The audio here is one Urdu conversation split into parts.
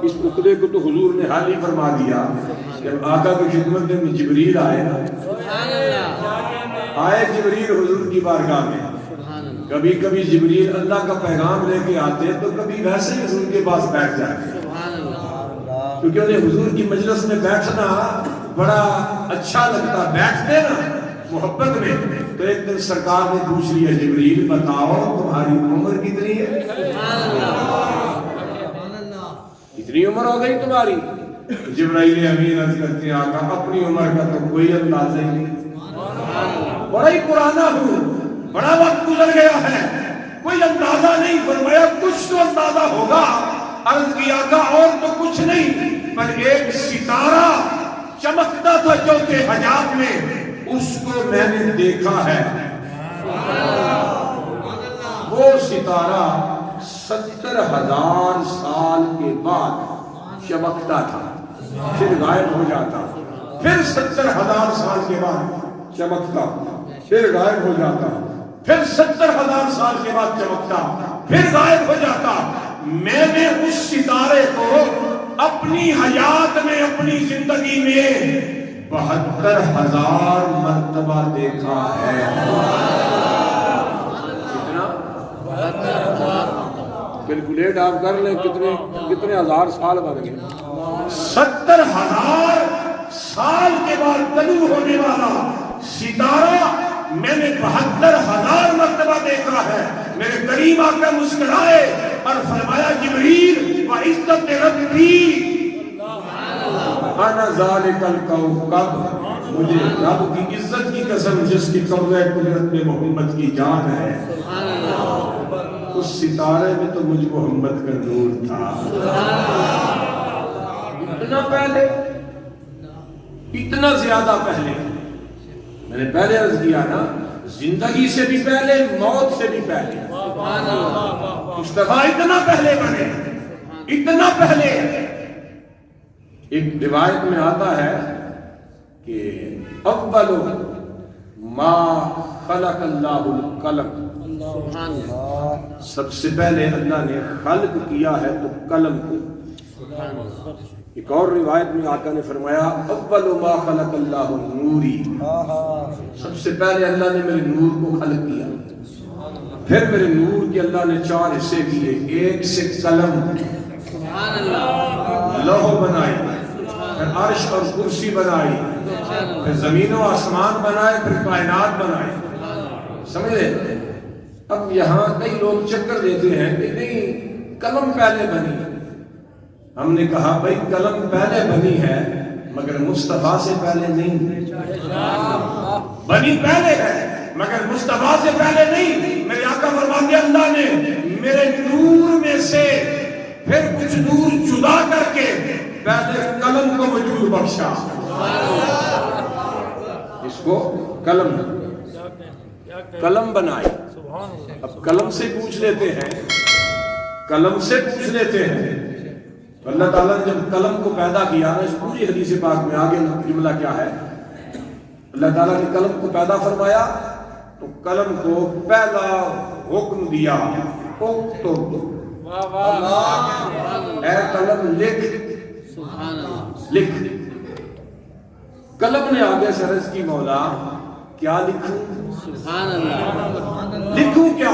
اس نقطے کو تو حضور نے حال ہی فرما دیا جب آقا کی خدمت میں جبریل آئے نا، آئے جبریل حضور کی بارگاہ میں. کبھی کبھی جبریل اللہ کا پیغام لے کے آتے تو کبھی ویسے ہی حضور کے پاس بیٹھ جاتے، کیونکہ انہیں حضور کی مجلس میں بیٹھنا بڑا اچھا لگتا. بیٹھتے نا محبت میں. تو ایک دن سرکار نے پوچھ لیا جبریل بتاؤ تمہاری عمر کتنی ہے؟ اتنی عمر ہو گئی تمہاری؟ جبرائیل امین عرض کرتے ہیں آقا اپنی عمر کا تو کوئی اندازہ ہی نہیں، بڑا ہی پرانا ہوں، بڑا وقت گزر گیا ہے، کوئی اندازہ نہیں. فرمایا کچھ تو اندازہ ہوگا. عرض کیا آقا اور تو کچھ نہیں، پر ایک ستارہ چمکتا تھا چوتھے حجاب میں، اس کو میں نے دیکھا ہے. وہ ستارہ 70,000 سال کے بعد چمکتا تھا، پھر غائب ہو جاتا، پھر 70,000 سال کے بعد چمکتا، پھر غائب ہو جاتا، پھر 70,000 سال کے بعد چمکتا، پھر غائب ہو جاتا. میں نے اس ستارے کو اپنی حیات میں، اپنی زندگی میں 72,000 مرتبہ دیکھا ہے. کتنا؟ کیلکولیٹ آپ کر لیں کتنے ہزار سال بن گئے. 70,000 سال کے بعد طلوع ہونے والا ستارہ میں نے 72,000 مرتبہ دیکھا ہے. میرے کریم آقا مسکرائے اور فرمایا جبریل وعزت ربی انا ذالک الکوکب، مجھے رب کی عزت کی قسم جس کی قبضہ قدرت میں محمد کی جان ہے، اس ستارے میں تو مجھ محمد کا نور تھا. اتنا پہلے، اتنا زیادہ پہلے. میں نے پہلے عرض کیا نا زندگی سے بھی پہلے، موت سے بھی پہلے مصطفیٰ اتنا پہلے بنے، اتنا پہلے. ایک روایت میں آتا ہے کہ اول ما خلق اللہ القلم، سب سے پہلے اللہ نے خلق کیا ہے تو قلم کو. ایک اور روایت میں آقا نے فرمایا اول ما خلق اللہ النوری، سب سے پہلے اللہ نے میرے نور کو خلق کیا. پھر میرے نور کے اللہ نے 4 حصے کیے. ایک سے قلم، لوح بنائی، پھر عرش اور کرسی بنائی، پھر زمین و آسمان بنائے، پھر کائنات بنائے. سمجھے؟ اب یہاں کئی لوگ چکر دیتے ہیں کہ نہیں قلم پہلے بنی. ہم نے کہا بھائی قلم پہلے بنی ہے مگر مصطفیٰ سے پہلے نہیں. بنی پہلے ہے مگر مصطفیٰ سے پہلے نہیں. میرے آقا فرماتے اللہ نے میرے نور میں سے پھر کچھ نور جدا کر کے پہلے قلم کو وجود بخشا. اس کو قلم بنائی. اب قلم سے پوچھ لیتے ہیں، قلم سے پوچھ لیتے ہیں. اللہ تعالیٰ نے جب قلم کو پیدا کیا نا، اس پوری حدیث پاک میں آگے جملہ کیا ہے، اللہ تعالیٰ نے قلم کو پیدا فرمایا تو قلم کو پہلا حکم دیا اکتب، اے قلم لکھ. لکھ. قلم نے آگے سے عرض کی مولا کیا لکھوں؟ لکھوں کیا؟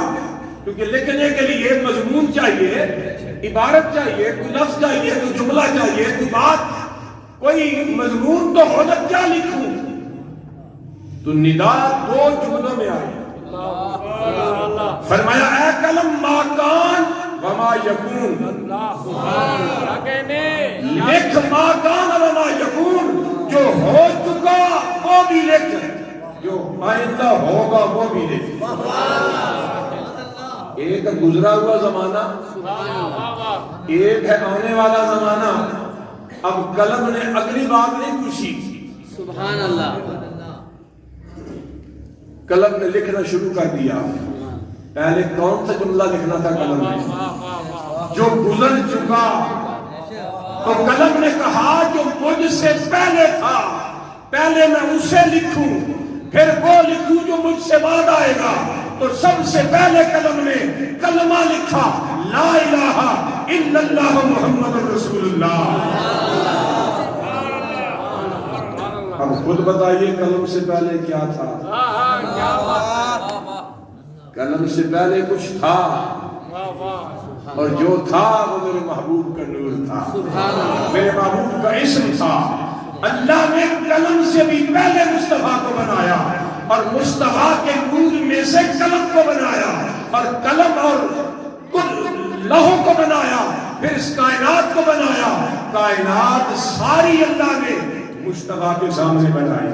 کیونکہ لکھنے کے لیے مضمون چاہیے، عبارت چاہیے، کوئی لفظ چاہیے، کوئی جملہ چاہیے، کوئی بات، کوئی مضمون تو ہونا. کیا لکھوں؟ تو ندا 2 جملوں میں آئی. فرمایا اے قلم ما کان وما یکون، لکھ ما کان وما یکون، جو ہو چکا وہ بھی لکھ، جو آئندہ ہوگا وہ بھی لکھ. ایک گزرا ہوا زمانہ، ایک ہے آنے والا زمانہ. اب قلم نے اگلی بات نہیں پوچھی، سبحان اللہ. قلم نے لکھنا شروع کر دیا. پہلے کون سا جملہ لکھنا تھا قلم نے؟ جو گزر چکا. تو قلم نے کہا جو مجھ سے پہلے تھا پہلے میں اسے لکھوں، پھر وہ لکھوں جو مجھ سے بعد آئے گا. تو سب سے پہلے قلم نے کلمہ لکھا لا الہ الا اللہ محمد رسول اللہ۔ اب خود بتائیے قلم سے پہلے کیا تھا؟ قلم سے پہلے کچھ تھا، اور جو تھا وہ میرے محبوب کا نور تھا، میرے محبوب کا اسم تھا۔ اللہ نے قلم سے بھی پہلے مصطفیٰ کو بنایا، اور مصطفیٰ کے نور میں سے قلم کو بنایا، اور قلم اور لوح کو بنایا، پھر اس کائنات کو بنایا۔ کائنات ساری اللہ نے مصطفیٰ کے سامنے بنائی۔